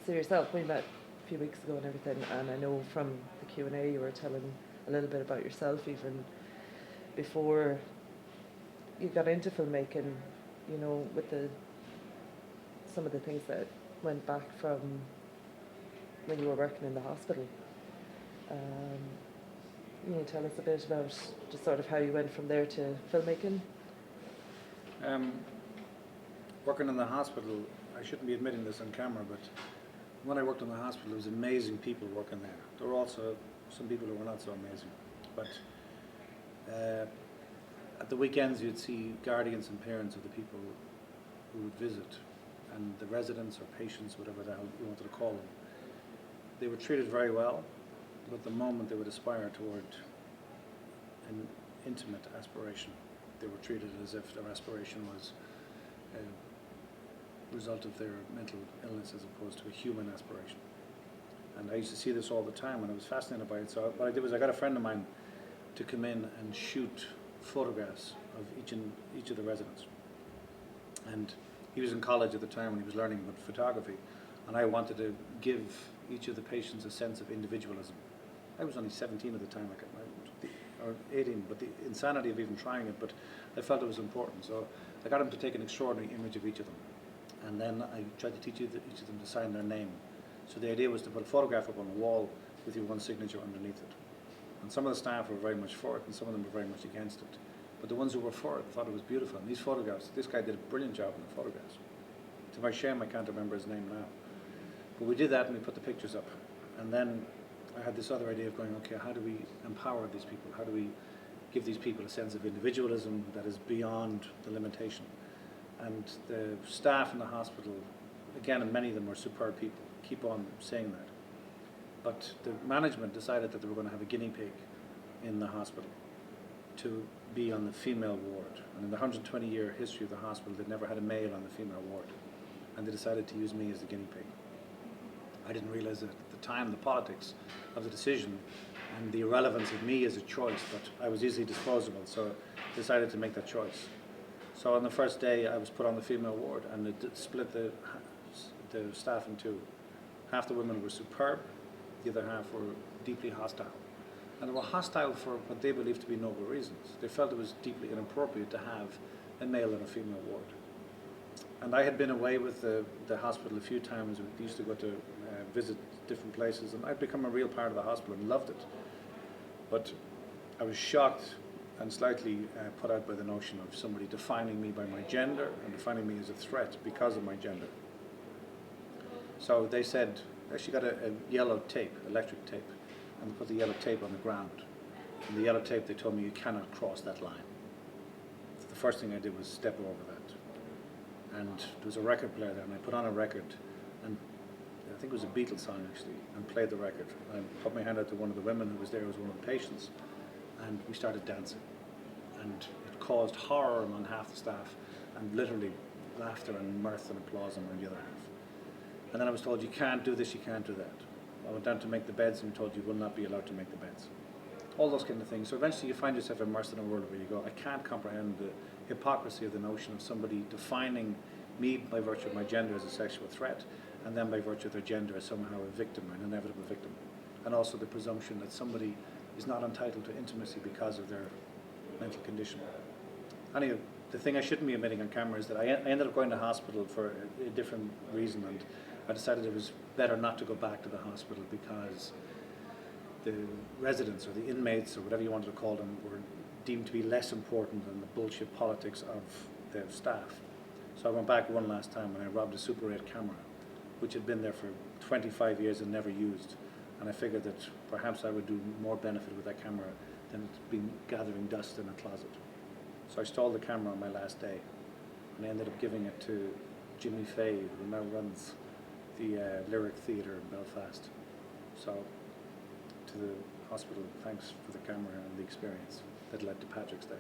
So yourself, we met a few weeks ago and everything, and I know from the Q&A you were telling a little bit about yourself even before you got into filmmaking, you know, with some of the things that went back from when you were working in the hospital. Can you tell us a bit about just sort of how you went from there to filmmaking? Working in the hospital, I shouldn't be admitting this on camera, but when I worked in the hospital, there was amazing people working there. There were also some people who were not so amazing. But at the weekends, you'd see guardians and parents of the people who would visit, and the residents or patients, whatever the hell you wanted to call them. They were treated very well, but the moment they would aspire toward an intimate aspiration, they were treated as if their aspiration was a result of their mental illness as opposed to a human aspiration. And I used to see this all the time, and I was fascinated by it. So what I did was I got a friend of mine to come in and shoot photographs of each of the residents. And he was in college at the time when he was learning about photography, and I wanted to give each of the patients a sense of individualism. I was only 17 at the time, or 18, but the insanity of even trying it, but I felt it was important. So I got him to take an extraordinary image of each of them. And then I tried to teach each of them to sign their name. So the idea was to put a photograph up on the wall with your one signature underneath it. And some of the staff were very much for it, and some of them were very much against it. But the ones who were for it thought it was beautiful. And these photographs, this guy did a brilliant job in the photographs. To my shame, I can't remember his name now. But we did that, and we put the pictures up. And then I had this other idea of going, okay, how do we empower these people? How do we give these people a sense of individualism that is beyond the limitation? And the staff in the hospital, again, and many of them were superb people, keep on saying that. But the management decided that they were going to have a guinea pig in the hospital to be on the female ward. And in the 120-year history of the hospital, they'd never had a male on the female ward. And they decided to use me as the guinea pig. I didn't realize that at the time, the politics of the decision and the irrelevance of me as a choice, but I was easily disposable, so I decided to make that choice. So on the first day, I was put on the female ward, and it split the staff in two. Half the women were superb, the other half were deeply hostile. And they were hostile for what they believed to be noble reasons. They felt it was deeply inappropriate to have a male and a female ward. And I had been away with the hospital a few times. We used to go to visit different places, and I'd become a real part of the hospital and loved it. But I was shocked and slightly put out by the notion of somebody defining me by my gender and defining me as a threat because of my gender. So they said, actually got a yellow tape, electric tape, and put the yellow tape on the ground. And the yellow tape, they told me, you cannot cross that line. So the first thing I did was step over that. And there was a record player there, and I put on a record, and I think it was a Beatles song actually, and played the record. I put my hand out to one of the women who was there, who was one of the patients, and we started dancing. And it caused horror among half the staff, and literally laughter and mirth and applause among the other half. And then I was told, you can't do this, you can't do that. I went down to make the beds, and we told you will not be allowed to make the beds. All those kind of things. So eventually you find yourself immersed in a world where you go, I can't comprehend the hypocrisy of the notion of somebody defining me by virtue of my gender as a sexual threat, and then by virtue of their gender as somehow a victim, an inevitable victim. And also the presumption that somebody is not entitled to intimacy because of their mental condition. Anyway, the thing I shouldn't be admitting on camera is that I ended up going to hospital for a different reason, and I decided it was better not to go back to the hospital because the residents or the inmates or whatever you wanted to call them were deemed to be less important than the bullshit politics of the staff. So I went back one last time and I robbed a Super 8 camera, which had been there for 25 years and never used. And I figured that perhaps I would do more benefit with that camera than being gathering dust in a closet. So I stole the camera on my last day, and I ended up giving it to Jimmy Fay, who now runs the Lyric Theatre in Belfast. So to the hospital, thanks for the camera and the experience that led to Patrick's Day.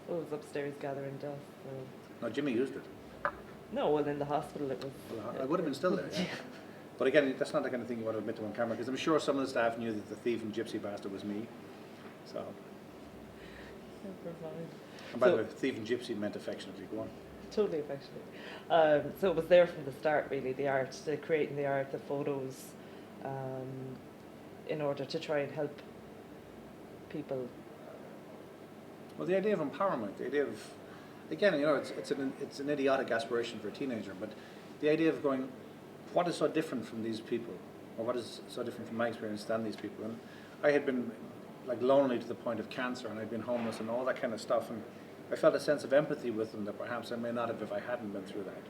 Well, it was upstairs gathering dust. So. No, Jimmy used it. No, well, in the hospital it was. Well, I would have been still there, yeah. But again, that's not the kind of thing you want to admit to on camera, because I'm sure some of the staff knew that the thief and gypsy bastard was me. So. Never mind. And by the way, thief and gypsy meant affectionately. Go on. totally affectionate. So it was there from the start, really, the art, the creating the art, the photos, um, in order to try and help people. Well, the idea of empowerment, the idea of, again, it's an idiotic aspiration for a teenager, but the idea of going, what is so different from these people, or what is so different from my experience than these people? And I had been like lonely to the point of cancer, and I'd been homeless and all that kind of stuff, and I felt a sense of empathy with them that perhaps I may not have if I hadn't been through that.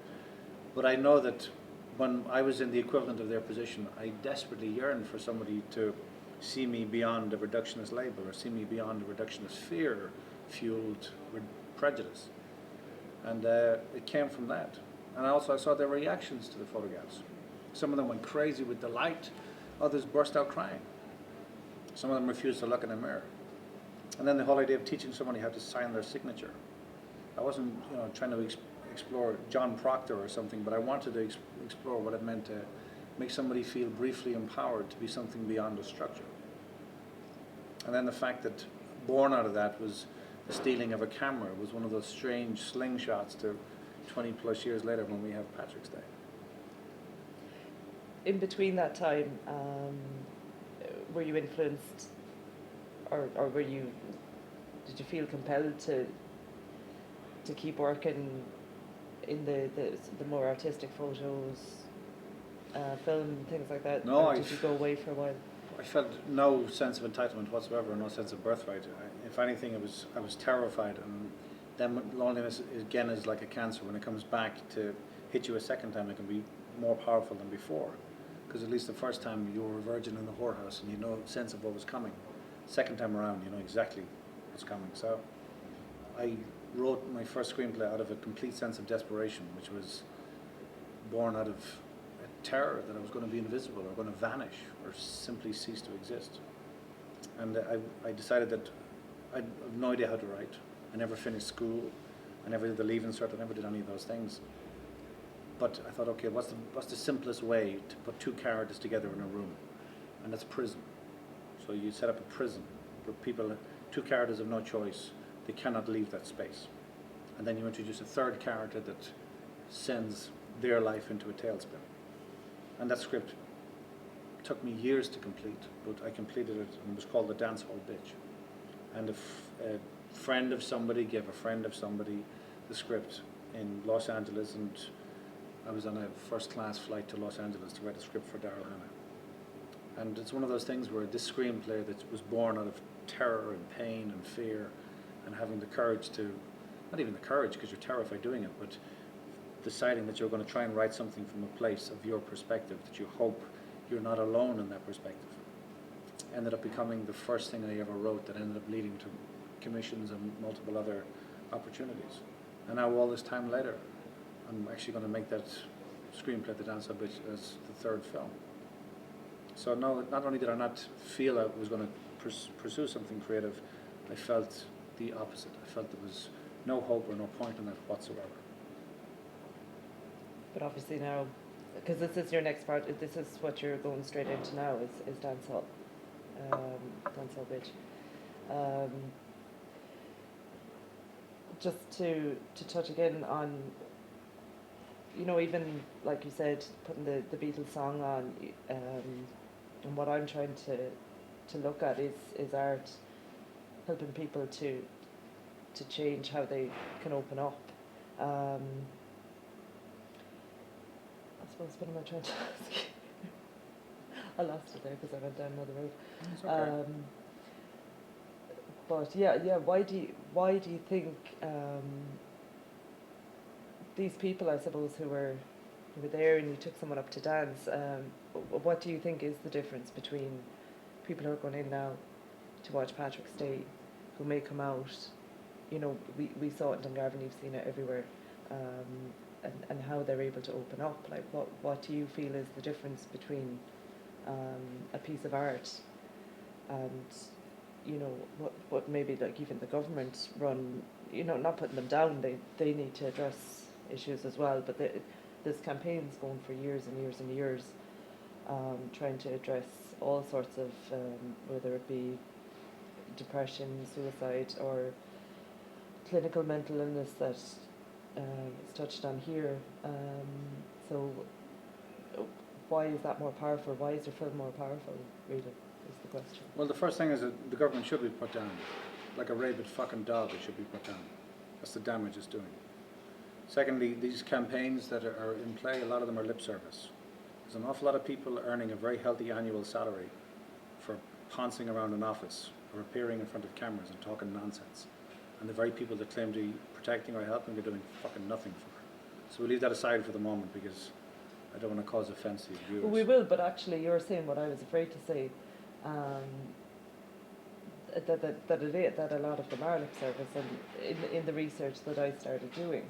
But I know that when I was in the equivalent of their position, I desperately yearned for somebody to see me beyond a reductionist label, or see me beyond a reductionist fear fueled prejudice. And it came from that. And also I saw their reactions to the photographs. Some of them went crazy with delight, others burst out crying. Some of them refused to look in a mirror. And then the whole idea of teaching somebody how to sign their signature. I wasn't trying to explore John Proctor or something, but I wanted to explore what it meant to make somebody feel briefly empowered to be something beyond a structure. And then the fact that born out of that was the stealing of a camera was one of those strange slingshots to 20 plus years later when we have Patrick's Day. In between that time, were you influenced, or did you feel compelled to keep working in the more artistic photos, film, things like that? No, or did you go away for a while? I felt no sense of entitlement whatsoever, no sense of birthright. If anything, I was terrified, and then loneliness again is like a cancer. When it comes back to hit you a second time, it can be more powerful than before, because at least the first time you were a virgin in the whorehouse and you know a sense of what was coming. Second time around, you know exactly what's coming. So I wrote my first screenplay out of a complete sense of desperation, which was born out of a terror that I was going to be invisible or going to vanish or simply cease to exist. And I decided that I have no idea how to write. I never finished school. I never did the Leaving Cert. I never did any of those things. But I thought, okay, what's the simplest way to put two characters together in a room? And that's prison. So you set up a prison where people, two characters have no choice. They cannot leave that space. And then you introduce a third character that sends their life into a tailspin. And that script took me years to complete, but I completed it, and it was called The Dance Hall Bitch. And a friend of somebody gave a friend of somebody the script in Los Angeles, and I was on a first-class flight to Los Angeles to write a script for Daryl Hannah. And it's one of those things where this screenplay that was born out of terror and pain and fear, and having the courage to, not even the courage because you're terrified doing it, but deciding that you're going to try and write something from a place of your perspective, that you hope you're not alone in that perspective. Ended up becoming the first thing I ever wrote that ended up leading to commissions and multiple other opportunities. And now all this time later, I'm actually going to make that screenplay, The Dance Hall Bitch, as the third film. So no, not only did I not feel I was going to pursue something creative, I felt the opposite. I felt there was no hope or no point in that whatsoever. But obviously now, because this is your next part, this is what you're going straight into now, is Dance Hall Bitch. Just to touch again on, even like you said, putting the Beatles song on, and what I'm trying to look at is art helping people to change how they can open up. I suppose, what am I trying to ask you? I lost it there because I went down another road. It's okay. But yeah. Why do you think these people, I suppose, who were there and you took someone up to dance? What do you think is the difference between people who are going in now to watch Patrick's Day, who may come out? We saw it in Dungarvan. You've seen it everywhere. And how they're able to open up. Like, what do you feel is the difference between a piece of art and what maybe like even the government run, not putting them down, they need to address issues as well, but there's campaigns going for years and years and years trying to address all sorts of whether it be depression, suicide, or clinical mental illness that it's touched on here. So why is that more powerful? Why is your film more powerful, Rita, is the question. Well, the first thing is that the government should be put down. Like a rabid fucking dog, it should be put down. That's the damage it's doing. Secondly, these campaigns that are in play, a lot of them are lip service. There's an awful lot of people earning a very healthy annual salary for pouncing around an office or appearing in front of cameras and talking nonsense. And the very people that claim to be protecting or helping are doing fucking nothing for it. So we'll leave that aside for the moment because I don't want to cause offence to your viewers. Well, we will, but actually you're saying what I was afraid to say. That a lot of them are lip service, and in the research that I started doing,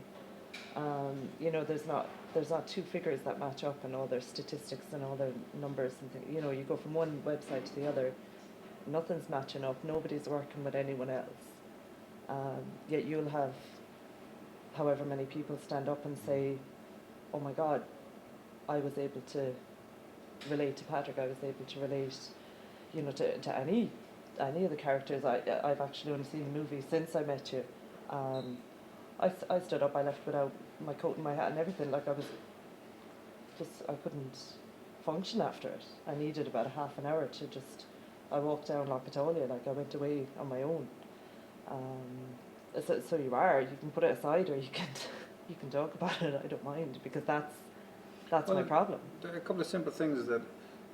you know, there's not two figures that match up and all their statistics and all their numbers and things. You know, you go from one website to the other, nothing's matching up, nobody's working with anyone else. Yet you'll have however many people stand up and say, oh my God, I was able to relate to Patrick, I was able to relate, you know, to any of the characters. I've actually only seen the movie since I met you. I stood up, I left without my coat and my hat and everything. Like I couldn't function after it. I needed about a half an hour to I walked down Loch Atolia, like I went away on my own. So you can put it aside or you can talk about it, I don't mind, because that's my problem. There are a couple of simple things that,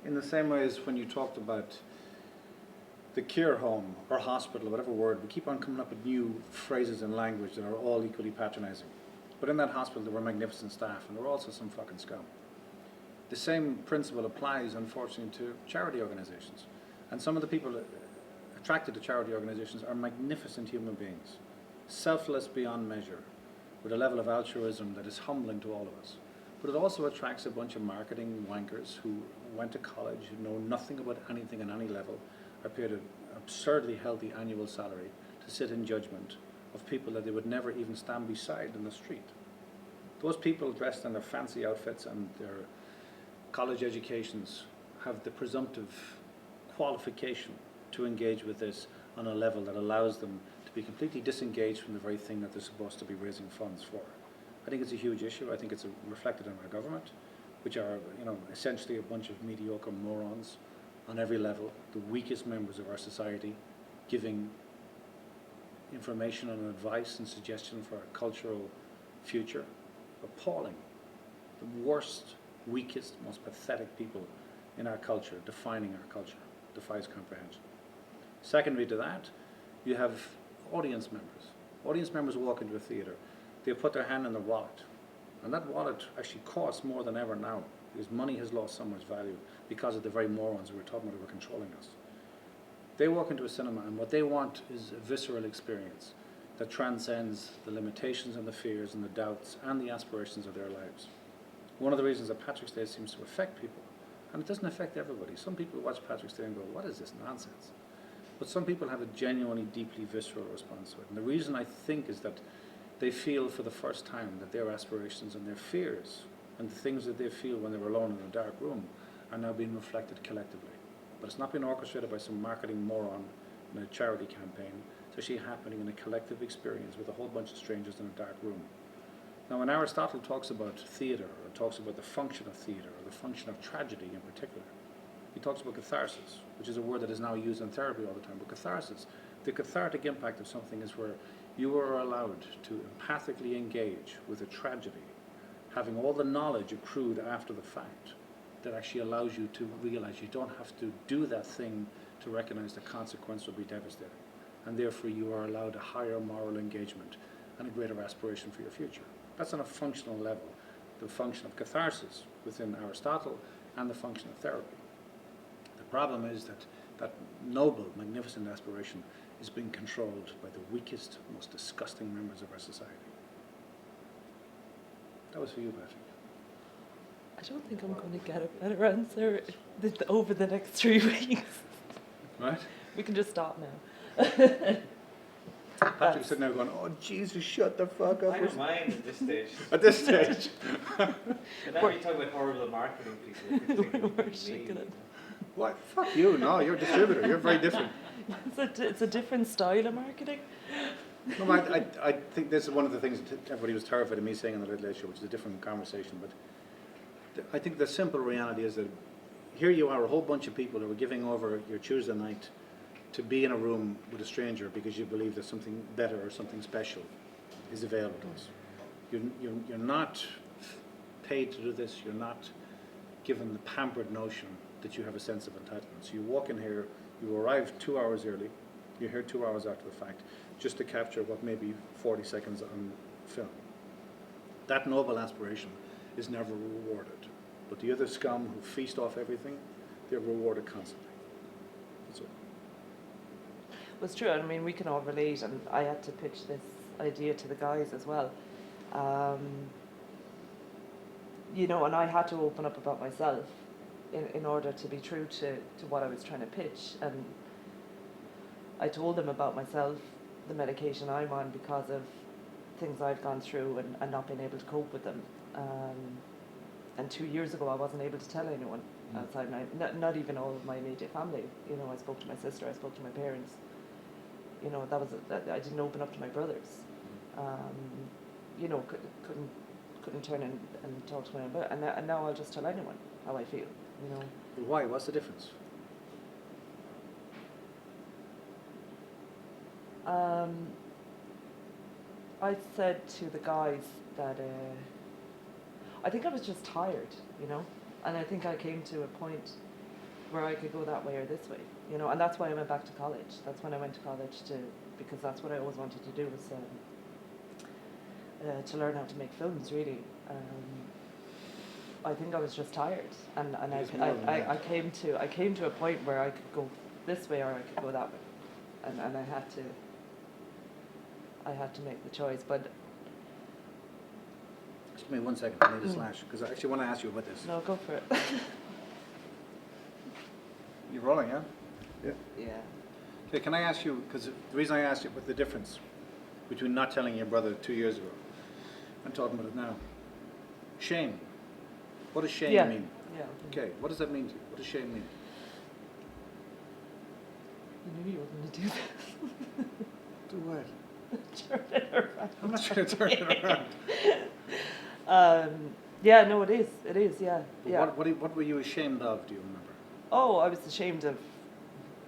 in the same way as when you talked about the care home or hospital, or whatever word, we keep on coming up with new phrases and language that are all equally patronising. But in that hospital there were magnificent staff and there were also some fucking scum. The same principle applies, unfortunately, to charity organisations. And some of the people attracted to charity organisations are magnificent human beings, selfless beyond measure, with a level of altruism that is humbling to all of us. But it also attracts a bunch of marketing wankers who went to college, who know nothing about anything on any level, are paid an absurdly healthy annual salary to sit in judgment of people that they would never even stand beside in the street. Those people dressed in their fancy outfits and their college educations have the presumptive qualification to engage with this on a level that allows them to be completely disengaged from the very thing that they're supposed to be raising funds for. I think it's a huge issue. I think it's reflected in our government, which are, you know, essentially a bunch of mediocre morons on every level, the weakest members of our society, giving information and advice and suggestion for a cultural future. Appalling. The worst, weakest, most pathetic people in our culture, defining our culture, defies comprehension. Secondly to that, you have audience members. Audience members walk into a theatre, they put their hand in their wallet, and that wallet actually costs more than ever now, because money has lost so much value because of the very morons we were talking about who are controlling us. They walk into a cinema and what they want is a visceral experience that transcends the limitations and the fears and the doubts and the aspirations of their lives. One of the reasons that Patrick's Day seems to affect people, and it doesn't affect everybody. Some people watch Patrick's Day and go, what is this nonsense? But some people have a genuinely, deeply visceral response to it. And the reason I think is that they feel for the first time that their aspirations and their fears and the things that they feel when they're alone in a dark room are now being reflected collectively. But it's not been orchestrated by some marketing moron in a charity campaign. It's actually happening in a collective experience with a whole bunch of strangers in a dark room. Now, when Aristotle talks about theatre, or talks about the function of theatre, or the function of tragedy in particular, he talks about catharsis, which is a word that is now used in therapy all the time. But catharsis, the cathartic impact of something is where you are allowed to empathically engage with a tragedy, having all the knowledge accrued after the fact that actually allows you to realize you don't have to do that thing to recognize the consequence will be devastating. And therefore you are allowed a higher moral engagement and a greater aspiration for your future. That's on a functional level, the function of catharsis within Aristotle and the function of therapy. The problem is that that noble, magnificent aspiration is being controlled by the weakest, most disgusting members of our society. That was for you, Patrick. I don't think I'm going to get a better answer over the next 3 weeks. Right? We can just stop now. Patrick's sitting there going, oh, Jesus, shut the fuck up. I don't mind at this stage. At this stage. And now you talk about horrible marketing people. We're shaking it. What? Fuck you. No, you're a distributor. You're very different. It's a different style of marketing. No, I think this is one of the things that everybody was terrified of me saying on the Late Late Show, which is a different conversation. But I think the simple reality is that here you are, a whole bunch of people who are giving over your Tuesday night to be in a room with a stranger because you believe that something better or something special is available to us. You're not paid to do this. You're not given the pampered notion that you have a sense of entitlement. So you walk in here, you arrive 2 hours early, you're here 2 hours after the fact, just to capture what may be 40 seconds on film. That noble aspiration is never rewarded. But the other scum who feast off everything, they're rewarded constantly. That's all. Well, it's true. I mean, we can all relate, and I had to pitch this idea to the guys as well. You know, and I had to open up about myself in order to be true to what I was trying to pitch. And I told them about myself, the medication I'm on because of things I've gone through and not being able to cope with them. And 2 years ago, I wasn't able to tell anyone outside not even all of my immediate family. You know, I spoke to my sister, I spoke to my parents. You know, I didn't open up to my brothers. You know, couldn't turn and talk to my brother. And now I'll just tell anyone how I feel. You know. But why? What's the difference? I said to the guys that I think I was just tired, you know, and I think I came to a point where I could go that way or this way, you know, and that's why I went back to college. That's when I went to college because that's what I always wanted to do was to learn how to make films, really. I think I was just tired, and I came to a point where I could go this way or I could go that way, and I had to make the choice. But just give me 1 second. I need a slash because I actually want to ask you about this. no, go for it. You're rolling, yeah? Yeah. Yeah. Okay, can I ask you, because the reason I asked you what the difference between not telling your brother 2 years ago and talking about it now. Shame. What does shame mean? Yeah. Okay, what does that mean to you? What does shame mean? You knew you were going to do that. Do what? Turn it around. I'm not trying to turn it around. Yeah, no, it is. It is, yeah. But yeah. What were you ashamed of, do you remember? Oh, I was ashamed of.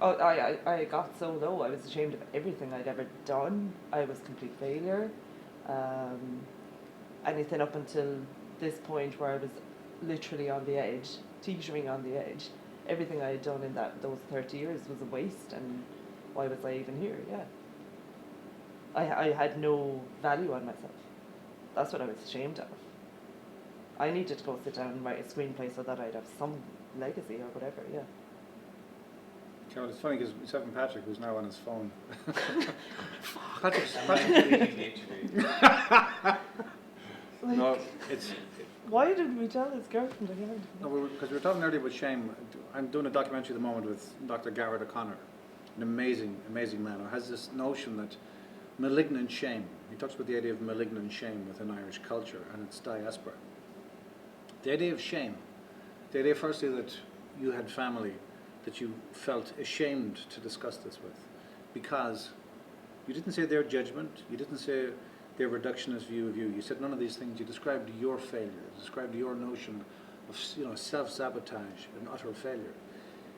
Oh, I got so low. I was ashamed of everything I'd ever done. I was complete failure. Anything up until this point where I was literally on the edge, teetering on the edge. Everything I had done in those 30 years was a waste, and why was I even here? Yeah. I had no value on myself. That's what I was ashamed of. I needed to go sit down and write a screenplay so that I'd have some legacy or whatever, yeah. Carol, it's funny because myself and Patrick, who's now on his phone. Patrick's No, it's... Why didn't we tell his girlfriend again? No, because we were talking earlier about shame. I'm doing a documentary at the moment with Dr. Garrett O'Connor, an amazing, amazing man who has this notion that malignant shame, he talks about the idea of malignant shame within Irish culture and its diaspora. The idea of shame, the idea firstly that you had family that you felt ashamed to discuss this with because you didn't say their judgment, you didn't say their reductionist view of you, you said none of these things, you described your failure, you described your notion of self-sabotage and utter failure.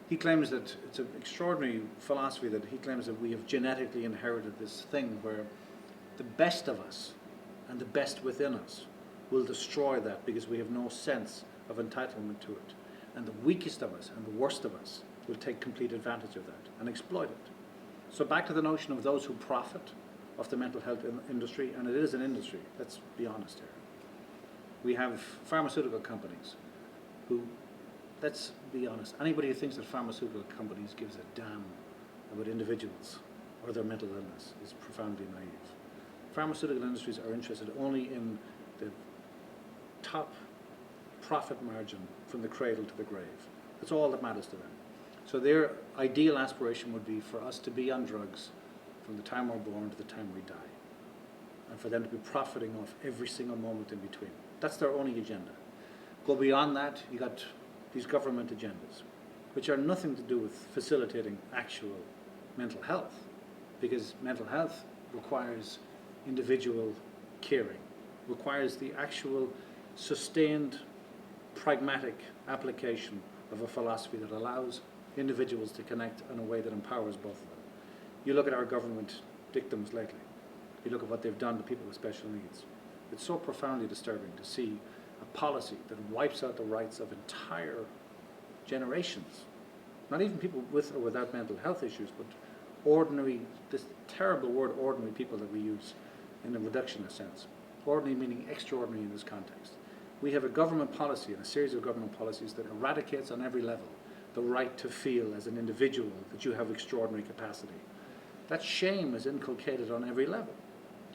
He claims that it's an extraordinary philosophy that he claims that we have genetically inherited this thing where the best of us and the best within us will destroy that because we have no sense of entitlement to it. And the weakest of us and the worst of us will take complete advantage of that and exploit it. So back to the notion of those who profit of the mental health industry, and it is an industry, let's be honest here. We have pharmaceutical companies who, let's be honest, anybody who thinks that pharmaceutical companies gives a damn about individuals or their mental illness is profoundly naive. Pharmaceutical industries are interested only in the top profit margin from the cradle to the grave. That's all that matters to them. So their ideal aspiration would be for us to be on drugs from the time we're born to the time we die, and for them to be profiting off every single moment in between. That's their only agenda. Go beyond that, you got these government agendas, which are nothing to do with facilitating actual mental health, because mental health requires individual caring, requires the actual sustained, pragmatic application of a philosophy that allows individuals to connect in a way that empowers both of them. You look at our government dictums lately, you look at what they've done to people with special needs. It's so profoundly disturbing to see a policy that wipes out the rights of entire generations, not even people with or without mental health issues, but ordinary, this terrible word ordinary people that we use in a reductionist sense. Ordinary meaning extraordinary in this context. We have a government policy and a series of government policies that eradicates on every level the right to feel as an individual that you have extraordinary capacity. That shame is inculcated on every level,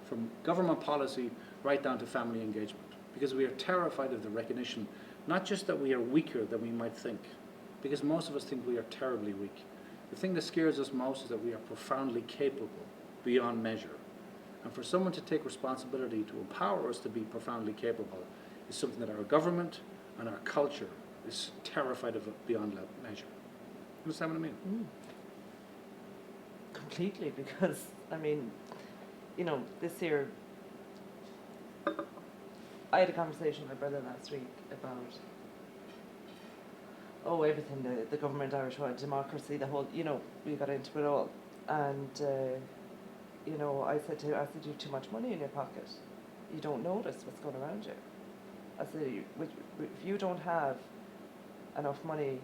from government policy right down to family engagement, because we are terrified of the recognition, not just that we are weaker than we might think, because most of us think we are terribly weak. The thing that scares us most is that we are profoundly capable beyond measure. And for someone to take responsibility to empower us to be profoundly capable is something that our government and our culture is terrified of beyond measure. Understand what I mean? Completely, because, I mean, you know, this year, I had a conversation with my brother last week about, everything, the government, Irish wide democracy, the whole, you know, we got into it all. And, you know, I said, you have too much money in your pocket. You don't notice what's going around you. I said, if you don't have enough money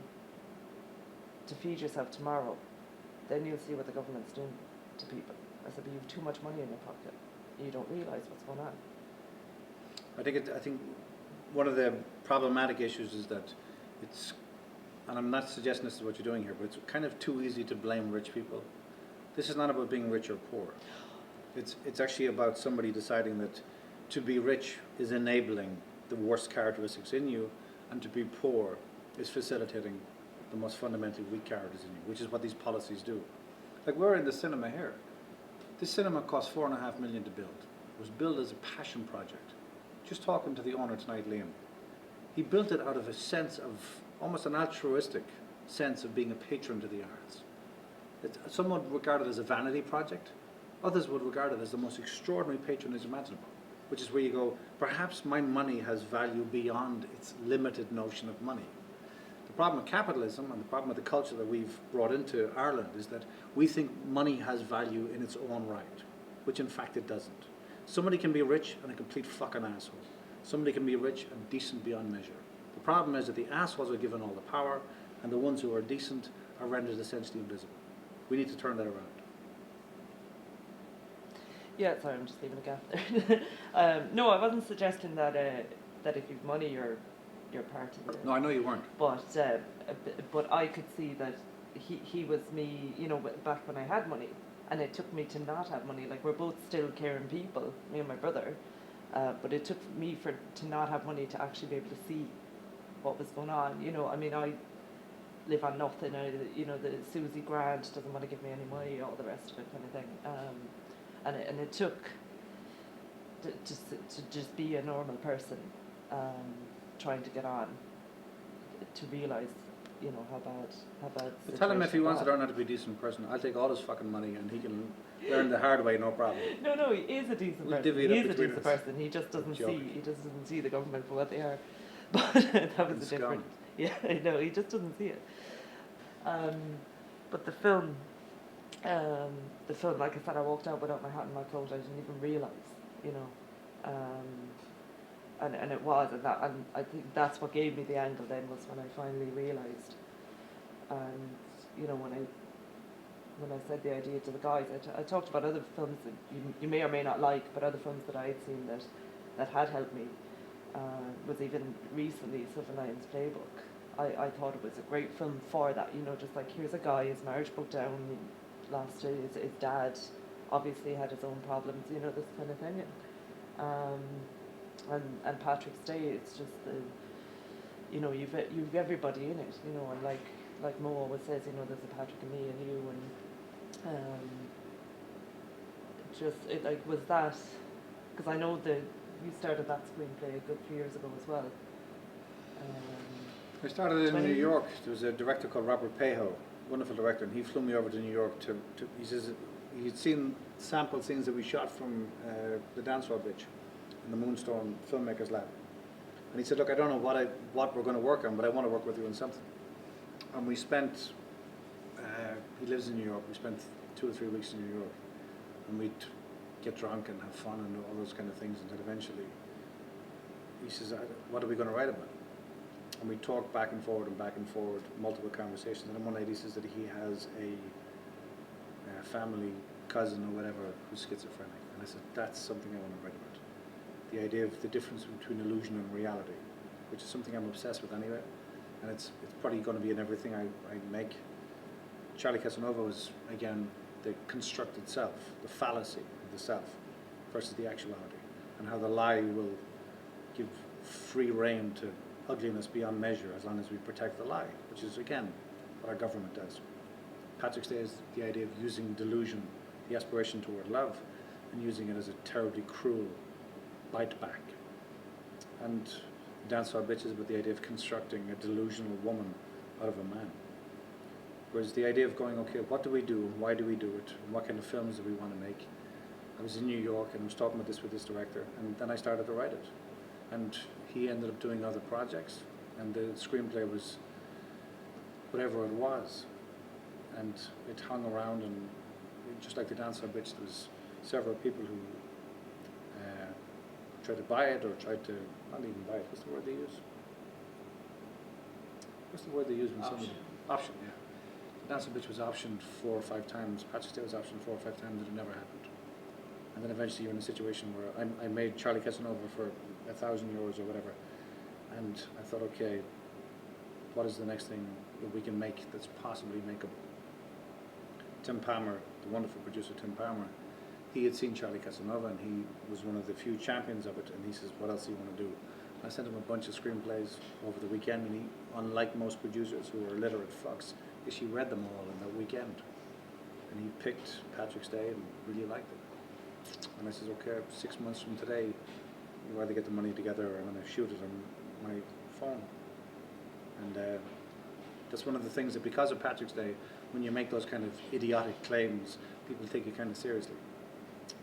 to feed yourself tomorrow, then you'll see what the government's doing to people. I said, but you have too much money in your pocket. You don't realise what's going on. I think one of the problematic issues is that it's, and I'm not suggesting this is what you're doing here, but it's kind of too easy to blame rich people. This is not about being rich or poor. It's actually about somebody deciding that to be rich is enabling the worst characteristics in you, and to be poor is facilitating the most fundamentally weak characters in you, which is what these policies do. Like, we're in the cinema here. This cinema cost $4.5 million to build. It was built as a passion project. Just talking to the owner tonight, Liam, he built it out of a sense of, almost an altruistic sense of being a patron to the arts. Some would regard it as a vanity project. Others would regard it as the most extraordinary patronage imaginable, which is where you go, perhaps my money has value beyond its limited notion of money. The problem with capitalism and the problem with the culture that we've brought into Ireland is that we think money has value in its own right, which in fact it doesn't. Somebody can be rich and a complete fucking asshole. Somebody can be rich and decent beyond measure. The problem is that the assholes are given all the power, and the ones who are decent are rendered essentially invisible. We need to turn that around. Yeah, sorry, I'm just leaving a gap there. No, I wasn't suggesting that if you've money, you're part of it. No, I know you weren't. But I could see that he was me, you know, back when I had money, and it took me to not have money. Like, we're both still caring people, me and my brother, but it took me to not have money to actually be able to see what was going on. You know, I mean, I live on nothing. You know, the Susie Grant doesn't want to give me any money, all the rest of it, kind of thing. And it took to just be a normal person, trying to get on, to realise, you know, how bad. Tell him if he wants to learn how to be a decent person, I'll take all his fucking money and he can learn the hard way, no problem. No, he is a decent person. He is a decent person. He just doesn't see the government for what they are. But that was a different. Yeah, I know. He just doesn't see it. But the film, like I said, I walked out without my hat and my coat. I didn't even realise, you know. And it was, and I think that's what gave me the angle then, was when I finally realised. And, you know, when I said the idea to the guys, I talked about other films that you may or may not like, but other films that I had seen that had helped me. Was even recently Silver Linings Playbook. I thought it was a great film for that, you know, just like, here's a guy, his marriage broke down last year, his dad obviously had his own problems, you know, this kind of thing. And Patrick's Day, it's just you know, you've everybody in it, you know, and like Mo always says, you know, there's a Patrick and me and you, and it like was that, because I know that you started that screenplay a good few years ago as well. I started in New York. There was a director called Robert Pejo, wonderful director, and he flew me over to New York to he says, he'd seen sample scenes that we shot from the Dancehall Bitch in the Moonstone Filmmakers Lab. And he said, look, I don't know what we're going to work on, but I want to work with you on something. And we spent, he lives in New York, we spent 2 or 3 weeks in New York. And we'd get drunk and have fun and all those kind of things. And then eventually, he says, what are we going to write about? And we talked back and forward, multiple conversations. And then one night he says that he has a family cousin or whatever who's schizophrenic. And I said, that's something I want to write about. The idea of the difference between illusion and reality, which is something I'm obsessed with anyway. And it's probably going to be in everything I make. Charlie Casanova was, again, the constructed self, the fallacy of the self versus the actuality, and how the lie will give free rein to ugliness beyond measure as long as we protect the lie, which is, again, what our government does. Patrick's Day is the idea of using delusion, the aspiration toward love, and using it as a terribly cruel bite back. And Dancehall Bitch is about the idea of constructing a delusional woman out of a man. Whereas the idea of going, okay, what do we do, and why do we do it, and what kind of films do we want to make? I was in New York and I was talking about this with this director, and then I started to write it. And he ended up doing other projects, and the screenplay was whatever it was. And it hung around, and just like the Dancehall Bitch, there was several people who tried to buy it, or tried to, not even buy it, what's the word they use? What's the word they use when somebody... Option, yeah. The Dancehall Bitch was optioned 4 or 5 times, Patrick's Day was optioned 4 or 5 times, and it never happened. And then eventually you're in a situation where I made Charlie Casanova for €1,000 or whatever, and I thought, okay, what is the next thing that we can make that's possibly makeable? Tim Palmer, the wonderful producer Tim Palmer, he had seen Charlie Casanova, and he was one of the few champions of it, and he says, what else do you want to do? I sent him a bunch of screenplays over the weekend, and he, unlike most producers who are literate fucks, he read them all in that weekend. And he picked Patrick's Day and really liked it. And I says, okay, 6 months from today, you either get the money together or I'm going to shoot it on my phone. And that's one of the things that, because of Patrick's Day, when you make those kind of idiotic claims, people take you kind of seriously.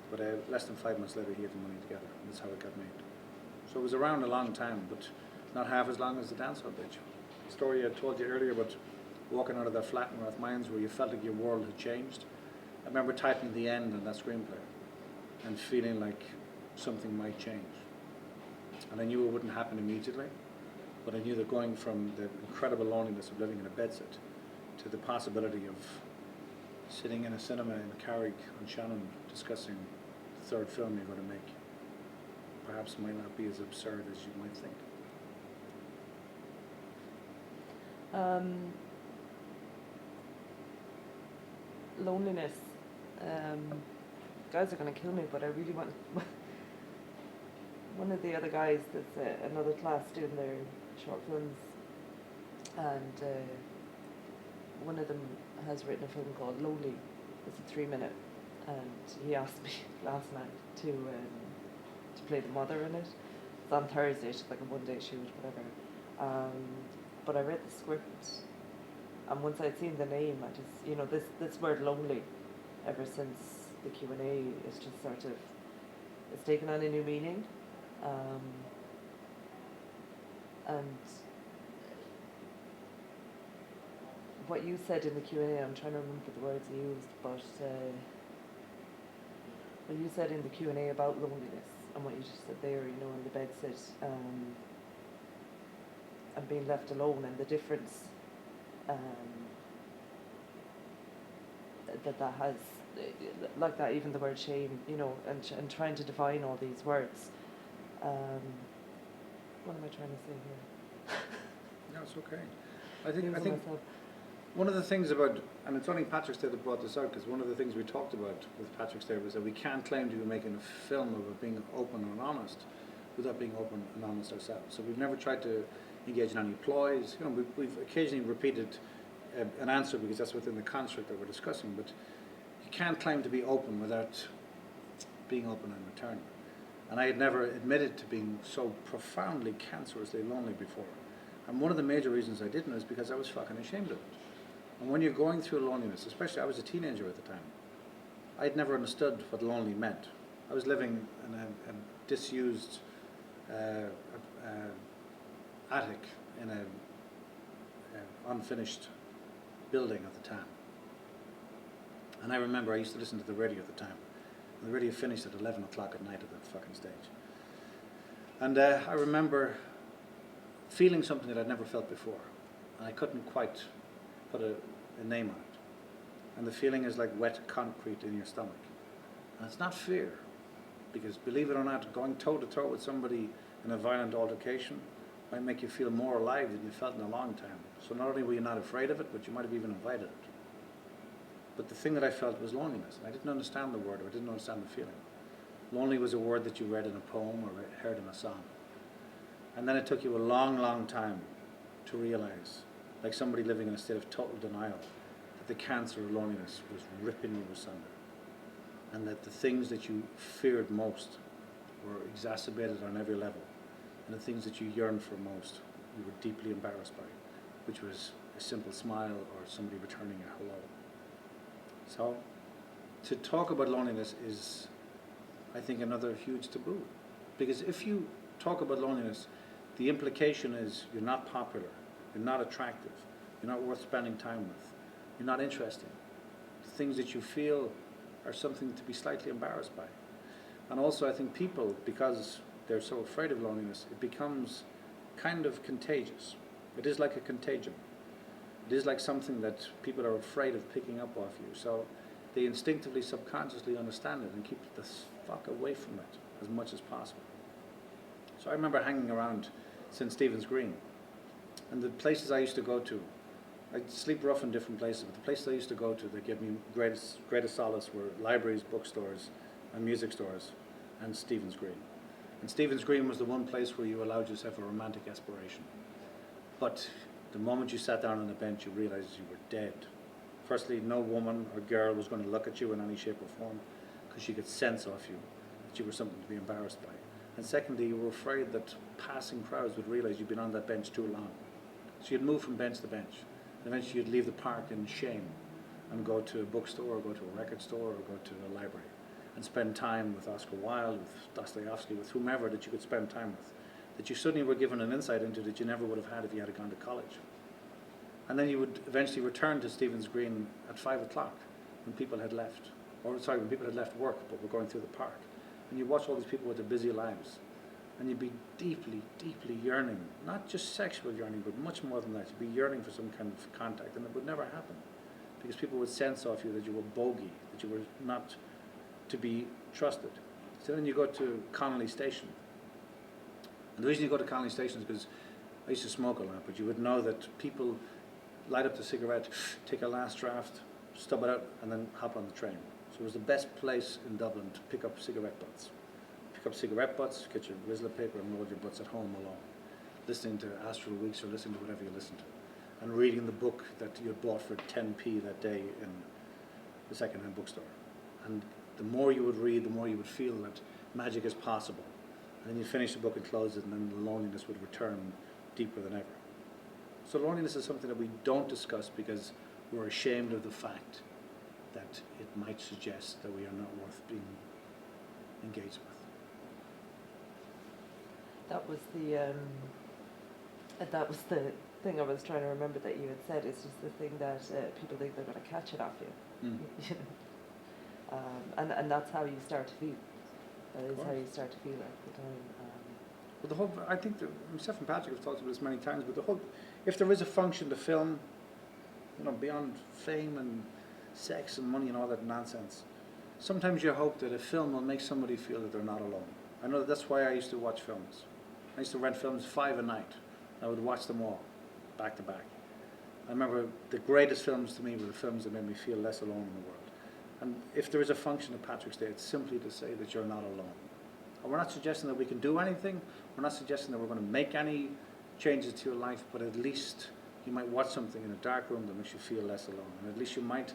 But less than 5 months later, he had the money together, and that's how it got made. So it was around a long time, but not half as long as the Dancehall Bitch. The story I told you earlier about walking out of that flat in Rathmines where you felt like your world had changed. I remember typing the end in that screenplay and feeling like something might change. And I knew it wouldn't happen immediately, but I knew that going from the incredible loneliness of living in a bedsit to the possibility of sitting in a cinema in Carrick on Shannon discussing the third film you're going to make perhaps might not be as absurd as you might think. Loneliness. Guys are going to kill me, but I really want... One of the other guys that's another class doing their short films, and one of them has written a film called Lonely. It's a 3-minute, and he asked me last night to play the mother in it. It's on Thursday, it's like a one-day shoot, whatever. But I read the script, and once I'd seen the name, I just, you know, this word lonely, ever since the Q&A, is just sort of, it's taken on a new meaning. And what you said in the Q&A, I'm trying to remember the words you used, but what you said in the Q&A about loneliness, and what you just said there, you know, in the bedsit, and being left alone, and the difference that has, like that, even the word shame, you know, and trying to define all these words. What am I trying to say here? No, it's okay. I think one of the things about, and it's only Patrick's Day that brought this out, because one of the things we talked about with Patrick's Day was that we can't claim to be making a film about being open and honest without being open and honest ourselves. So we've never tried to engage in any ploys. You know, we've occasionally repeated an answer because that's within the construct that we're discussing, but you can't claim to be open without being open in return. And I had never admitted to being so profoundly cancerously lonely before. And one of the major reasons I didn't is because I was fucking ashamed of it. And when you're going through loneliness, especially I was a teenager at the time, I'd never understood what lonely meant. I was living in a disused attic in a unfinished building at the time. And I remember I used to listen to the radio at the time. And the radio finished at 11 o'clock at night at that fucking stage. And I remember feeling something that I'd never felt before. And I couldn't quite put a name on it. And the feeling is like wet concrete in your stomach. And it's not fear. Because believe it or not, going toe to toe with somebody in a violent altercation might make you feel more alive than you felt in a long time. So not only were you not afraid of it, but you might have even invited it. But the thing that I felt was loneliness. And I didn't understand the word, or I didn't understand the feeling. Lonely was a word that you read in a poem or heard in a song. And then it took you a long, long time to realize, like somebody living in a state of total denial, that the cancer of loneliness was ripping you asunder. And that the things that you feared most were exacerbated on every level. And the things that you yearned for most, you were deeply embarrassed by, which was a simple smile or somebody returning a hello. So, to talk about loneliness is, I think, another huge taboo. Because if you talk about loneliness, the implication is you're not popular, you're not attractive, you're not worth spending time with, you're not interesting. The things that you feel are something to be slightly embarrassed by. And also I think people, because they're so afraid of loneliness, it becomes kind of contagious. It is like a contagion. It is like something that people are afraid of picking up off you. So they instinctively, subconsciously understand it and keep the fuck away from it as much as possible. So I remember hanging around St. Stephen's Green. And the places I used to go to, I'd sleep rough in different places, but the places I used to go to that gave me greatest solace were libraries, bookstores, and music stores, and Stephen's Green. And Stephen's Green was the one place where you allowed yourself a romantic aspiration. But the moment you sat down on the bench, you realized you were dead. Firstly, no woman or girl was going to look at you in any shape or form, because she could sense off you that you were something to be embarrassed by. And secondly, you were afraid that passing crowds would realize you'd been on that bench too long. So you'd move from bench to bench. Eventually you'd leave the park in shame and go to a bookstore or go to a record store or go to a library and spend time with Oscar Wilde, with Dostoevsky, with whomever that you could spend time with, that you suddenly were given an insight into that you never would have had if you had gone to college. And then you would eventually return to Stephen's Green at 5 o'clock when people had left, when people had left work but were going through the park. And you watch all these people with their busy lives, and you'd be deeply, deeply yearning, not just sexual yearning, but much more than that. You'd be yearning for some kind of contact, and it would never happen, because people would sense off you that you were bogey, that you were not to be trusted. So then you go to Connolly Station. And the reason you go to Connolly Station is because I used to smoke a lot, but you would know that people light up the cigarette, take a last draft, stub it out, and then hop on the train. So it was the best place in Dublin to pick up cigarette butts. Pick up cigarette butts, get your Rizla paper and roll your butts at home alone, listening to Astral Weeks or listening to whatever you listen to, and reading the book that you had bought for 10p that day in the second-hand bookstore. And the more you would read, the more you would feel that magic is possible. And then you finish the book and close it, and then the loneliness would return deeper than ever. So loneliness is something that we don't discuss because we're ashamed of the fact that it might suggest that we are not worth being engaged with. That was the thing I was trying to remember that you had said. It's just the thing that people think they're going to catch it off you. Mm. You know? And that's how you start to feel. That is how you start to feel at the time. But the whole, I think that myself and Patrick have talked about this many times, but the whole, if there is a function to film, you know, beyond fame and sex and money and all that nonsense, sometimes you hope that a film will make somebody feel that they're not alone. I know that's why I used to watch films. I used to rent films 5 a night. I would watch them all, back to back. I remember the greatest films to me were the films that made me feel less alone in the world. And if there is a function of Patrick's Day, it's simply to say that you're not alone. And we're not suggesting that we can do anything. We're not suggesting that we're going to make any changes to your life, but at least you might watch something in a dark room that makes you feel less alone. And at least you might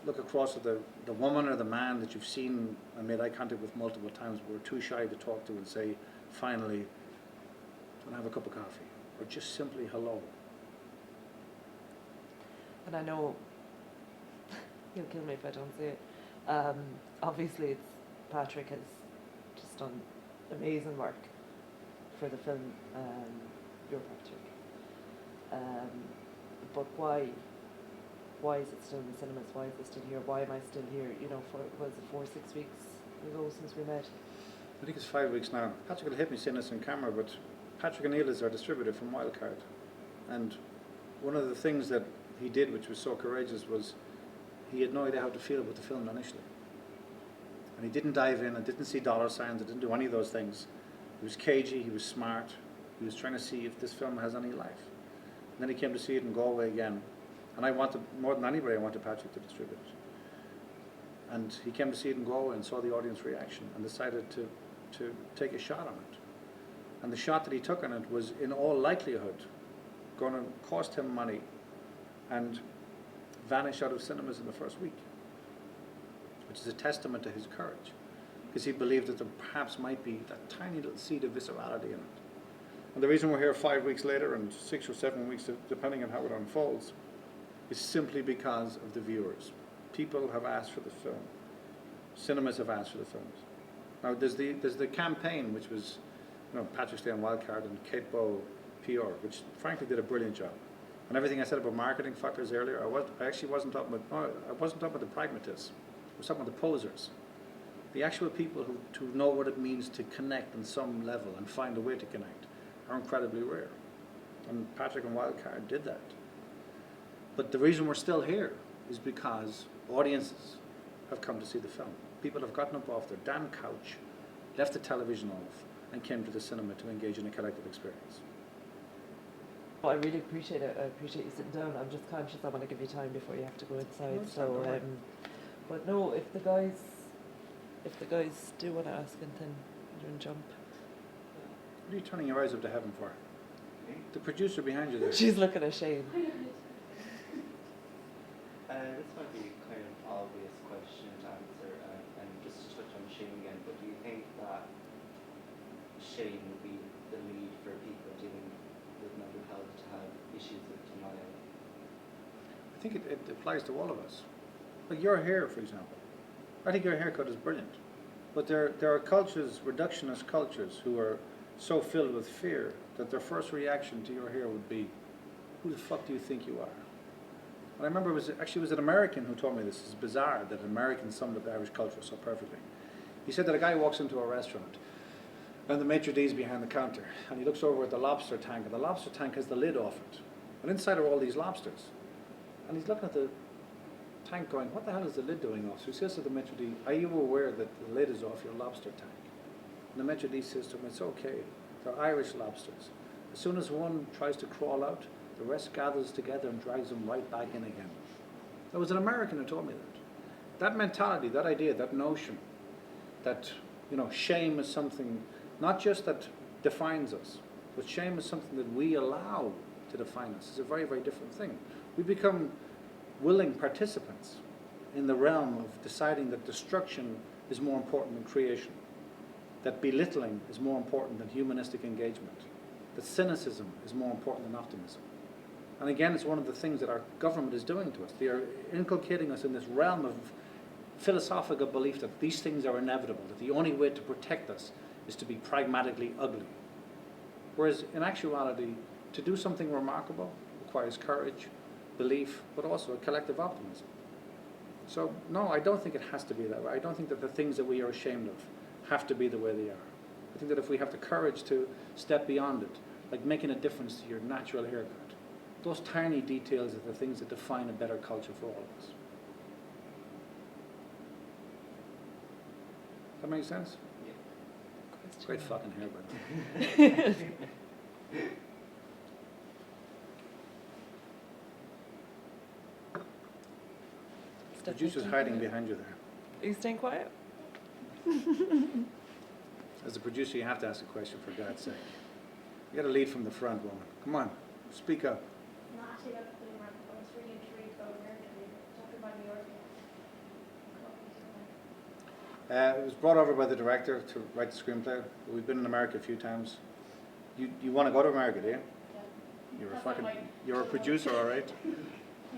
look across at the woman or the man that you've seen and made eye contact with multiple times, but were too shy to talk to and say, finally, can I have a cup of coffee? Or just simply hello. And I know, you'll kill me if I don't say it, Obviously, Patrick has just done amazing work for the film. Your Patrick. But why? Why is it still in the cinemas? Why is it still here? Why am I still here? You know, was it 4-6 weeks ago since we met? I think it's 5 weeks now. Patrick will hit me saying this on camera, but Patrick O'Neill is our distributor from Wildcard. And one of the things that he did, which was so courageous, was he had no idea how to feel about the film initially. And he didn't dive in, and didn't see dollar signs, and didn't do any of those things. He was cagey, he was smart, he was trying to see if this film has any life. And then he came to see it in Galway again. And I wanted, more than anybody, I wanted Patrick to distribute it. And he came to see it in Galway and saw the audience reaction and decided to take a shot on it. And the shot that he took on it was, in all likelihood, going to cost him money and vanish out of cinemas in the first week, which is a testament to his courage, because he believed that there perhaps might be that tiny little seed of viscerality in it. And the reason we're here 5 weeks later and 6 or 7 weeks, depending on how it unfolds, is simply because of the viewers. People have asked for the film. Cinemas have asked for the films. Now there's the campaign, which was, you know, Patrick's Day on Wildcard and Kate Bow PR, which frankly did a brilliant job. And everything I said about marketing factors earlier, I actually wasn't talking about the pragmatists. I was talking about the posers. The actual people who know what it means to connect on some level and find a way to connect are incredibly rare. And Patrick and Wildcard did that. But the reason we're still here is because audiences have come to see the film. People have gotten up off their damn couch, left the television off, and came to the cinema to engage in a collective experience. Well, I really appreciate it. I appreciate you sitting down. I'm just conscious I want to give you time before you have to go inside. But no, if the guys do want to ask anything, you can jump. What are you turning your eyes up to heaven for? The producer behind you there. She's looking at Shane. This might be a kind of obvious question to answer, and just to touch on Shane again, but do you think that Shane would be the lead for people dealing with mental health to have issues with denial? I think it applies to all of us. Like your hair, for example. I think your haircut is brilliant. But there are cultures, reductionist cultures, who are so filled with fear that their first reaction to your hair would be, who the fuck do you think you are? And I remember it was an American who told me this. It's bizarre that Americans summed up Irish culture so perfectly. He said that a guy walks into a restaurant and the maitre d's behind the counter, and he looks over at the lobster tank, and the lobster tank has the lid off it. And inside are all these lobsters. And he's looking at the tank going, what the hell is the lid doing off? So he says to the maitre d', are you aware that the lid is off your lobster tank? And the maitre d' says to him, it's okay, they're Irish lobsters. As soon as one tries to crawl out, the rest gathers together and drags them right back in again. There was an American who told me that. That mentality, that idea, that notion that, you know, shame is something not just that defines us, but shame is something that we allow to define us. It's a very, very different thing. We become willing participants in the realm of deciding that destruction is more important than creation, that belittling is more important than humanistic engagement, that cynicism is more important than optimism. And again, it's one of the things that our government is doing to us. They are inculcating us in this realm of philosophical belief that these things are inevitable, that the only way to protect us is to be pragmatically ugly. Whereas in actuality, to do something remarkable requires courage, belief, but also a collective optimism. So no, I don't think it has to be that way. I don't think that the things that we are ashamed of have to be the way they are. I think that if we have the courage to step beyond it, like making a difference to your natural haircut, those tiny details are the things that define a better culture for all of us. Does that make sense? Yeah. Great fucking hair, by the way. The producer's hiding behind you there. Are you staying quiet? As a producer, you have to ask a question, for God's sake. You got to lead from the front, woman. Come on, speak up. No, actually, that's the microphone. It's really intrigued about America. Talking about New York. It was brought over by the director to write the screenplay. We've been in America a few times. You want to go to America, do you? Yeah. You're a producer, all right.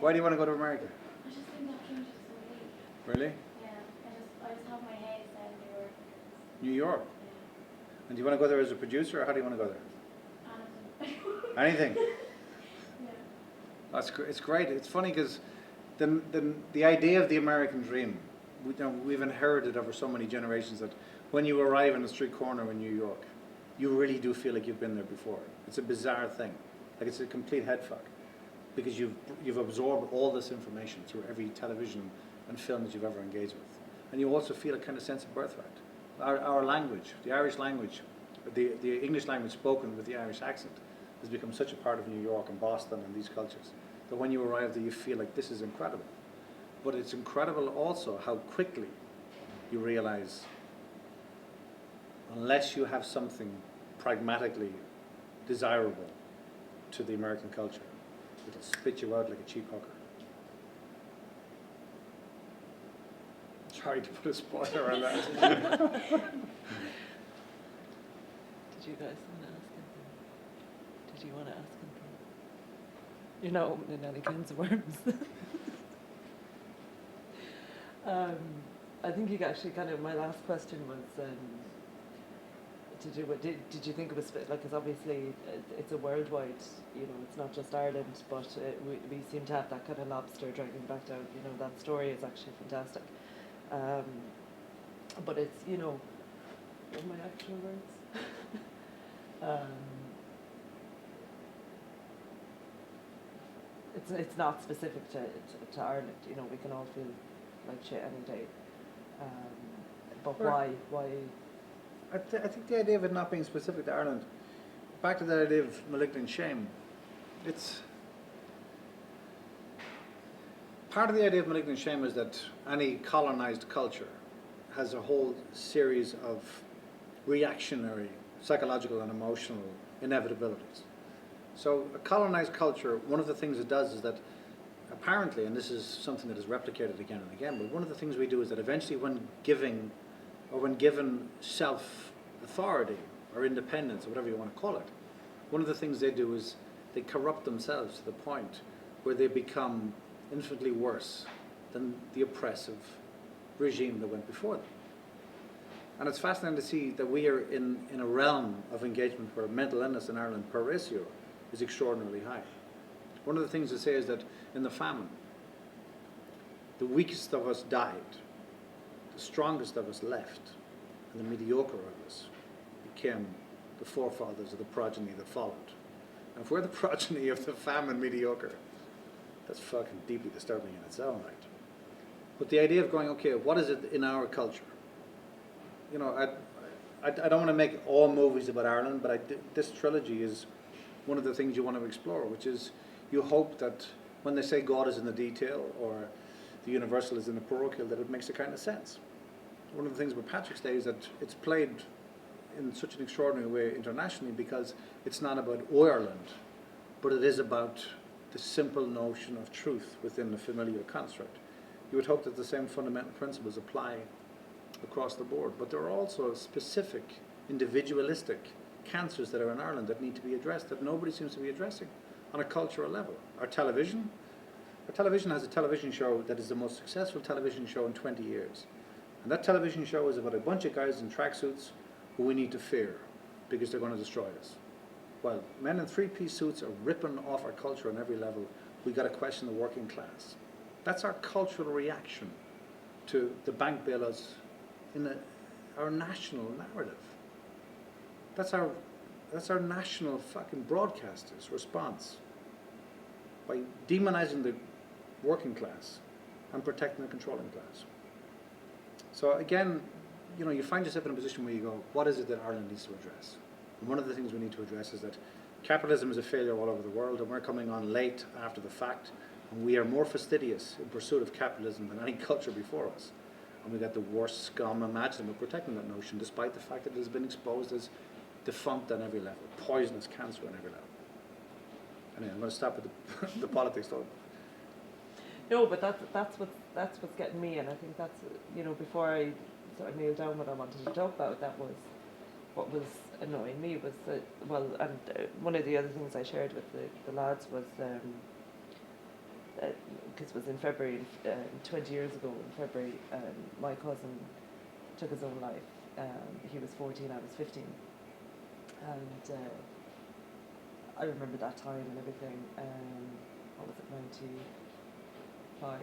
Why do you want to go to America? I just think that changes so late. Really? Yeah. New York. And do you want to go there as a producer, or how do you want to go there? Honestly. Anything. Yeah. It's great. It's funny because the idea of the American dream, we've inherited over so many generations that when you arrive in a street corner in New York, you really do feel like you've been there before. It's a bizarre thing. Like it's a complete head fuck. Because you've absorbed all this information through every television and film that you've ever engaged with. And you also feel a kind of sense of birthright. Our language, the Irish language, the English language spoken with the Irish accent has become such a part of New York and Boston and these cultures that when you arrive there you feel like this is incredible. But it's incredible also how quickly you realize unless you have something pragmatically desirable to the American culture, it'll spit you out like a cheap hooker. Sorry to put a spoiler on that. Did you guys want to ask anything? Did you want to ask anything? You're not opening any cans of worms. I think you actually kind of, my last question was to do with, did you think it was, like, because obviously it's a worldwide, it's not just Ireland, but we seem to have that kind of lobster dragging back down, that story is actually fantastic. But it's, what are my actual words? It's not specific to Ireland, we can all feel like shit any day. But Right. why? I think the idea of it not being specific to Ireland, back to the idea of malignant shame, it's part of the idea of malignant shame is that any colonized culture has a whole series of reactionary, psychological and emotional inevitabilities. So a colonized culture, one of the things it does is that apparently, and this is something that is replicated again and again, but one of the things we do is that eventually when given self-authority or independence or whatever you want to call it, one of the things they do is they corrupt themselves to the point where they become infinitely worse than the oppressive regime that went before them. And it's fascinating to see that we are in a realm of engagement where mental illness in Ireland per ratio is extraordinarily high. One of the things they say is that in the famine, the weakest of us died, the strongest of us left, and the mediocre of us became the forefathers of the progeny that followed. And if we're the progeny of the famine mediocre, that's fucking deeply disturbing in its own right. But the idea of going, okay, what is it in our culture? I don't want to make all movies about Ireland, but this trilogy is one of the things you want to explore, which is you hope that when they say God is in the detail or the universal is in the parochial, that it makes a kind of sense. One of the things with Patrick's Day is that it's played in such an extraordinary way internationally because it's not about Ireland, but it is about the simple notion of truth within the familiar construct. You would hope that the same fundamental principles apply across the board, but there are also specific individualistic cancers that are in Ireland that need to be addressed that nobody seems to be addressing on a cultural level. Our television has a television show that is the most successful television show in 20 years. And that television show is about a bunch of guys in tracksuits who we need to fear because they're going to destroy us. While men in three-piece suits are ripping off our culture on every level, we got to question the working class. That's our cultural reaction to the bank bailouts in our national narrative. That's our national fucking broadcasters' response by demonizing the working class and protecting the controlling class. So again, you find yourself in a position where you go, what is it that Ireland needs to address? And one of the things we need to address is that capitalism is a failure all over the world, and we're coming on late after the fact, and we are more fastidious in pursuit of capitalism than any culture before us. And we got the worst scum imaginable protecting that notion, despite the fact that it has been exposed as defunct on every level, poisonous cancer on every level. Anyway, I'm going to stop with the politics though. No, but that's what's getting me, and I think that's before I sort of nailed down what I wanted to talk about, that was what was annoying me was that one of the other things I shared with the lads was because it was in February 20 years ago in February, my cousin took his own life, He was 14, I was 15. And I remember that time and everything. What was it, 95?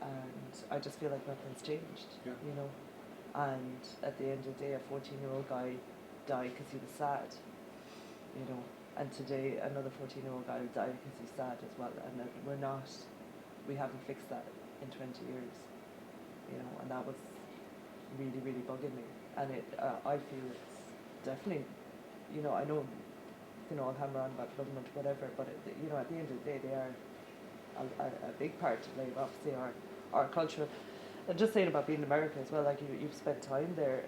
And I just feel like nothing's changed, Yeah. you know. And at the end of the day, a 14-year-old guy died because he was sad, you know. And today, another 14-year-old guy died because he's sad as well. And that we haven't fixed that in 20 years, you know. And that was really, really bugging me. And I feel it's definitely, you know, I know, you know, I'll hammer on about government, whatever, but you know, at the end of the day, they are a big part to blame. Obviously, our culture. And just saying about being in America as well, like you've spent time there.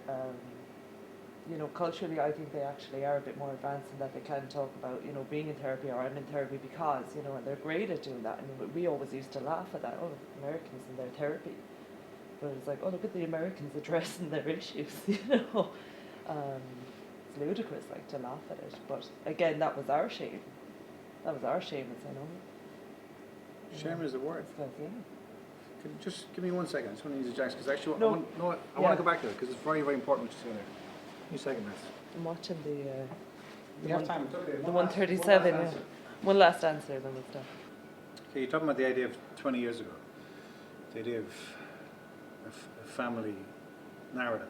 You know, culturally, I think they actually are a bit more advanced in that they can talk about, you know, being in therapy, or I'm in therapy because, you know, and they're great at doing that. And we always used to laugh at that. Oh, Americans and their therapy. But it's like, oh, look at the Americans addressing their issues, you know. It's ludicrous, like, to laugh at it. But again, that was our shame. That was our shame as an owner. Shame is the word. Yeah. Can you just give me 1 second? I just want to use the jacks because actually, No. I want Yeah. to go back to it because it's very, very important what you say there. Give me a second, Max. I'm watching We have time. It's okay. the 137, yeah. answer. One last answer, then we'll stop. Okay, you're talking about the idea of 20 years ago, the idea of a family narrative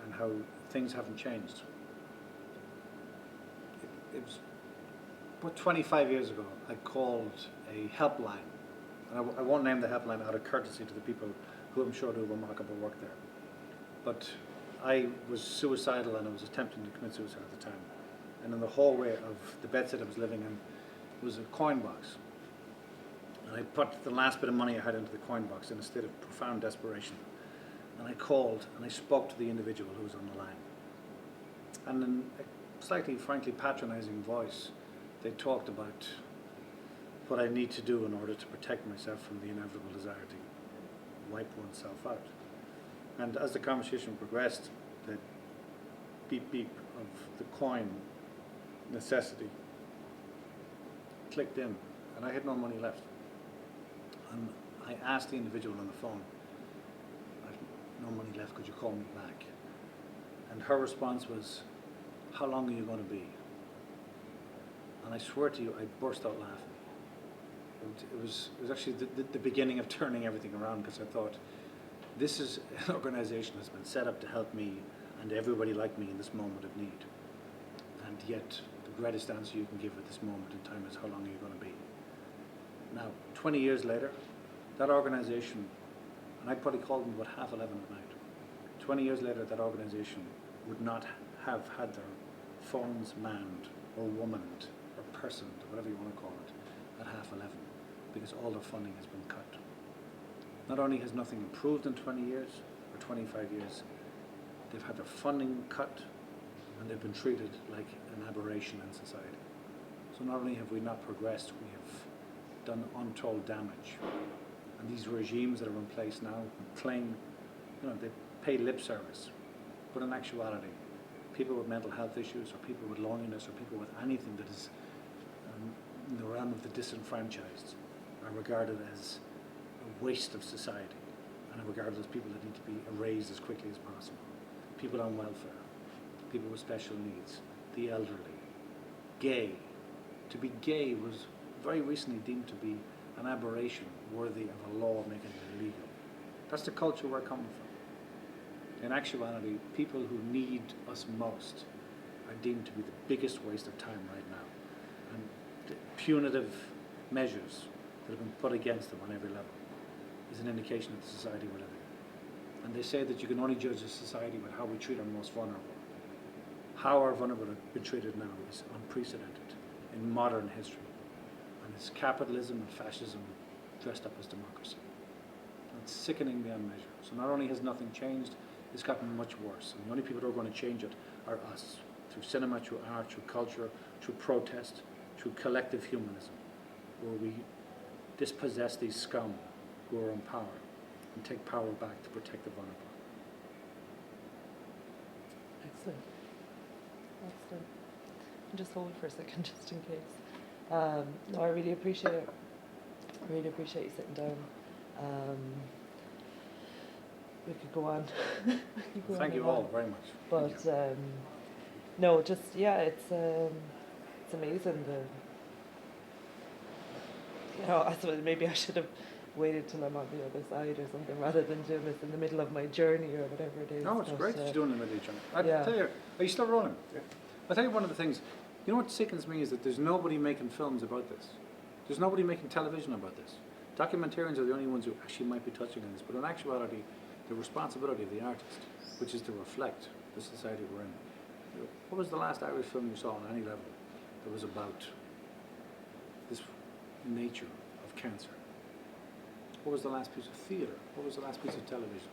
and how things haven't changed. It was about 25 years ago, I called a helpline, and I won't name the helpline out of courtesy to the people who I'm sure do remarkable work there. But I was suicidal and I was attempting to commit suicide at the time. And in the hallway of the bedsit I was living in was a coin box. And I put the last bit of money I had into the coin box in a state of profound desperation. And I called and I spoke to the individual who was on the line. And in a slightly, frankly, patronizing voice, they talked about what I need to do in order to protect myself from the inevitable desire to wipe oneself out. And as the conversation progressed, the beep beep of the coin necessity clicked in, and I had no money left. And I asked the individual on the phone, I've no money left, could you call me back? And her response was, how long are you going to be? And I swear to you, I burst out laughing. It was actually the beginning of turning everything around, because I thought, this is an organization that's been set up to help me and everybody like me in this moment of need. And yet, the greatest answer you can give at this moment in time is, how long are you going to be? Now, 20 years later, that organization, and I probably called them about 11:30 at night. 20 years later, that organization would not have had their phones manned or womaned or personed, or whatever you want to call it, at 11:30, because all their funding has been cut. Not only has nothing improved in 20 years or 25 years, they've had their funding cut and they've been treated like an aberration in society. So not only have we not progressed, we have done untold damage. And these regimes that are in place now claim, they pay lip service, but in actuality, people with mental health issues or people with loneliness or people with anything that is in the realm of the disenfranchised are regarded as a waste of society and are regarded as people that need to be erased as quickly as possible. People on welfare, people with special needs, the elderly, gay. To be gay was very recently deemed to be an aberration worthy of a law making it illegal. That's the culture we're coming from. In actuality, people who need us most are deemed to be the biggest waste of time right now. And the punitive measures that have been put against them on every level is an indication of the society we're living in. And they say that you can only judge a society by how we treat our most vulnerable. How our vulnerable have been treated now is unprecedented in modern history. And it's capitalism and fascism dressed up as democracy. And it's sickening beyond measure. So not only has nothing changed, it's gotten much worse. And the only people who are going to change it are us, through cinema, through art, through culture, through protest, through collective humanism, where we dispossess these scum who are in power and take power back to protect the vulnerable. Excellent. Excellent. Just hold for a second, just in case. No, I really appreciate it. I really appreciate you sitting down. we could go on. We could go Thank on you and all on. very much. But Thank you. no, just yeah, it's amazing. I suppose maybe I should have waited till I'm on the other side or something rather than doing this in the middle of my journey or whatever it is. No, it's But, great that you're doing it with each other. I yeah. tell you, are you still rolling? Yeah. I'll tell you one of the things, you know what sickens me is that there's nobody making films about this. There's nobody making television about this. Documentarians are the only ones who actually might be touching on this, but in actuality, the responsibility of the artist, which is to reflect the society we're in. What was the last Irish film you saw on any level that was about this nature of cancer? What was the last piece of theatre? What was the last piece of television?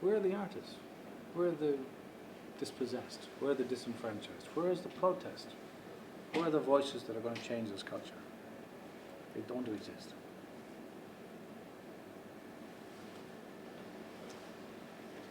Where are the artists? Where are the dispossessed? Where are the disenfranchised? Where is the protest? Where are the voices that are going to change this culture? They don't exist.